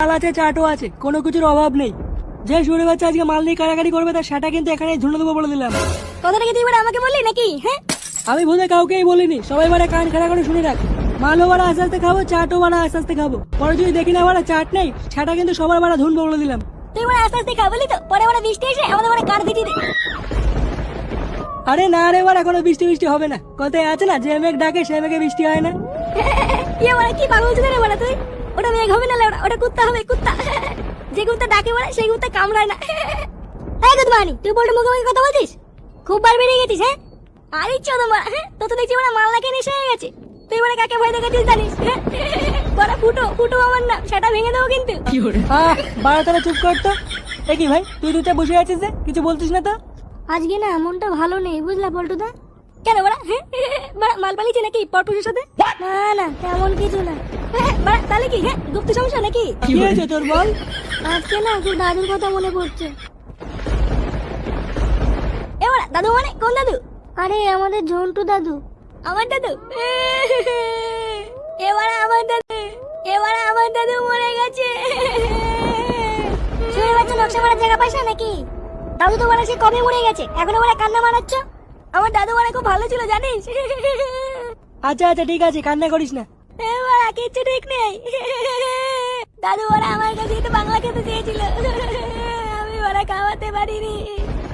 মাল আছে, চাটও আছে, কোনো কিছুর অভাব নেই। যে শুনে বাচ্চা আজকে মাল নিয়ে কাড়াকাড়ি করবে তার সেটা কিন্তু এখানে ঝুলে দেবো বলে দিলাম। কথাটা কি তুই এবার আমাকে বললি নাকি? হ্যাঁ, আমি বোধহয় কাউকেই বলিনি, সবাই বারে কান খাড়া করে শুনে রাখ। মালও বাড়া আস্তে আস্তে খাবো, চাটও বাড়া আস্তে আস্তে খাবো। পরে যদি দেখি না বাড়া চাট নেই, সেটা কিন্তু সবার বাড়া ধুনবো বলে দিলাম। তুই এবার আস্তে আস্তে খাবলি তো, পরে ওরা বৃষ্টি এসে আমাদের মানে কার দিটি দে। আরে না রে বাড়া, কোনো বৃষ্টি বৃষ্টি হবে না। কথায় আছে না, যে মেঘ ডাকে সে মেঘে বৃষ্টি হয় না। কি মানে কি পাগল ছিল রে বড়া তুই? ওটা মেঘ হবে না লেওড়া, ওটা কুত্তা হবে, কুত্তা। যে কুত্তা ডাকে বড়া সেই কুত্তা কামড়ায় না। এই গুদমানি, তুই বলতে মুখে মুখে কথা বলছিস? খুব বার বেরিয়ে গেছিস। হ্যাঁ, আরে চোদন বড়া, হ্যাঁ তো তো দেখছি বড়া মাল না খেয়ে নেশা হয়ে গেছে। তুই বড়া কাকে ভয় দেখাচ্ছিস জানিস? বড়া ফুটো ফুটো আমার নাম, সেটা ভেঙে দেবো কিন্তু। বাড়া তারা চুপ করতো। এ কি ভাই, তুই দুটা বসে আছিস যে, কিছু বলছিস না তো? আজকে না মনটা ভালো নেই বুঝলা পল্টুদা। কেন বড়া? বড়া মাল পালিয়েছে নাকি পরপুষের সাথে? না না তেমন কিছু না। বড়া তাহলে কি? হ্যাঁ গুপ্ত সমস্যা নাকি? কি হয়েছে তোর বল? আজকে না তোর দাদুর কথা মনে পড়ছে। এ বড়া দাদু মানে কোন দাদু? আরে আমাদের ঝন্টু দাদু। আমার দাদু? এবারে আমার দাদু, এবারে আমার দাদু মরে গেছে। শুনে বাচ্চা নকশা মারার জায়গা পাইছ নাকি? দাদু তো বলে সে কবে মরে গেছে, এখন বলে কান্না মারাচ্ছ? আমার দাদু বলে খুব ভালো ছিল জানিস। আচ্ছা আচ্ছা ঠিক আছে, কান্না করিস না। এবার কিচ্ছু ঠিক নেই। দাদু ওরা আমার কাছে একটু বাংলা খেতে চেয়েছিল, আমি ওরা খাওয়াতে পারিনি।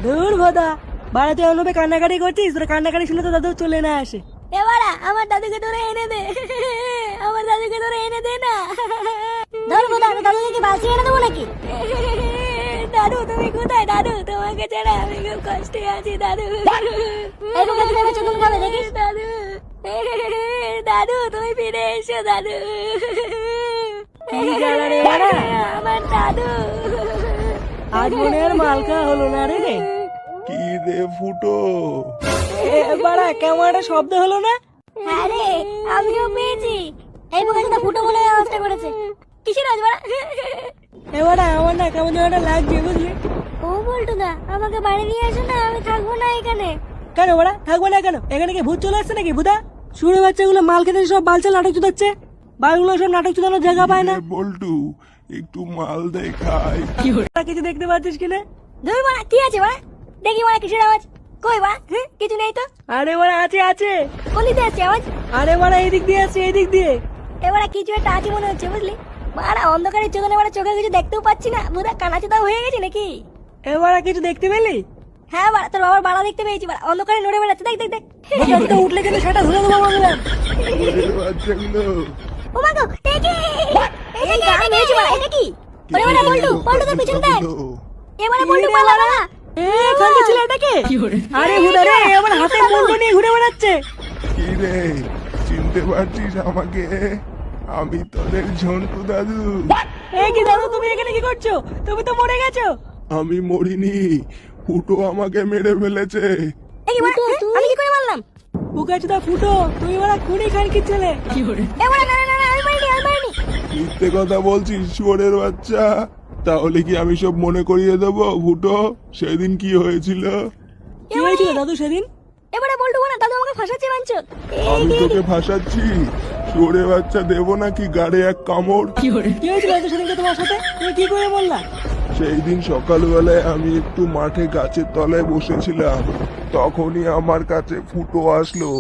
ধুর ভোদা, বাড়াতে অনুপে কান্নাকাটি করছিস, তোর কান্নাকাটি শুনে তো দাদু চলে না আসে। এবারা আমার দাদুকে ধরে এনে দে, আমার দাদুকে ধরে এনে দে না। ধরবো দাদু, দাদুকে কি বাঁচিয়ে এনে দেবো নাকি? দাদু তুমি কোথায়? দাদু তোমাকে ছাড়া আমি খুব কষ্টে আছি দাদু। এই বুকে তুমি এবার চুদুন খাবে দেখিস দাদু। দাদু তুমি ফিরে এসো দাদু। কি জ্বালা রে বাড়া, আমার দাদু। আজ মনে আর মালকা হলো না রে। কি রে ফুটো, বাড়া কেমন একটা শব্দ হলো না? হ্যাঁ রে আমিও পেয়েছি। এই বুকে তো ফুটো বলে আওয়াজটা করেছে। কিসের আওয়াজ বাড়া? এবারে আমার না কেমন যেন একটা লাগছে বুঝলি। ও বলটু দা আমাকে বাড়ি নিয়ে আসো না, আমি থাকবো না এখানে। কেন বাড়া থাকবো না কেন? এখানে কি ভূত চলে আসছে নাকি ভূতা? শুনে বাচ্চাগুলো মাল খেতে সব বালচাল নাটক চুদাচ্ছে, বালগুলো সব নাটক চুদানোর জায়গা পায় না। রে বল্টু একটু মাল দেখাই। কিছু দেখতে পাচ্ছিস কিনা? ধুই বাড়া কি আছে বাড়া? দেখি বাড়া কিসের আওয়াজ? কই বাড়া? কিছু নেই তো। আরে বাড়া আছে আছে, কোনদিকে আসছে আওয়াজ? আরে বাড়া এদিক দিয়ে আসছে, এদিক দিয়ে। এবারে কিছু একটা আছে মনে হচ্ছে বুঝলি। বাড়া অন্ধকারের চোদনে বাড়া চোখে কিছু দেখতেও পাচ্ছি না, বুধা কানাচোদা হয়ে গেছে নাকি? এবারে কিছু দেখতে পেলি? হ্যাঁ বাড়া তোর বাবার বাড়া দেখতে পেয়েছি, বাড়া অন্ধকারে নড়ে বেড়াচ্ছে, দেখ দেখ দেখ। ভূতটা উঠলে কিন্তু সেটা ধরে দেবো বললাম। ওরে বাচ্চাগুলো, ও মা গো দেখি, এই গান হয়েছে বাড়া, এটা কি? ওরে বাড়া বল্টু, বল্টু তোর পিছনে দেখ। এবারে বল্টু পালা বাড়া। খানকে ছিল এটাকে? আরে ভূতা রে, আমার হাতে মুন্ডু নিয়ে ঘুরে বেড়াচ্ছে। কি রে চিনতে পারছিস আমাকে? আমি তোদের ঝন্টু দাদু। এই কি দাদু, তুমি এখানে কি করছো? তুমি তো মরে গেছো। আমি মরিনি, ফুটো আমাকে মেরে ফেলেছে। এই কি বাড়া? আমি কি করে মারলাম? বুকাচুদা ফুটো, তুমি ওরা খুনি খানকির ছেলে। এবারে না না না আমি মারিনি, আমি মারিনি। মিথ্যে কথা বলছিস শুয়োরের বাচ্চা। তাহলে কি আমি সব মনে করিয়ে দেবো ফুটো, সেদিন কি হয়েছিল? কি হয়েছিল দাদু সেদিন? এবারে বল্টু বাড়া দাদু আমাকে ফাঁসাচ্ছে মানছো? আমি তোকে ফাঁসাচ্ছি? শুয়োরের বাচ্চা দেবো নাকি গাড়ে এক কামড়? কি হয়েছিল দাদু সেদিনকে তোমার সাথে? তুমি কি করে বললা? সেই দিন সকালবেলায় আমি একটু মাঠে গাছের তলায় বসেছিলাম, তখনই আমার কাছে ফুটো আসলো।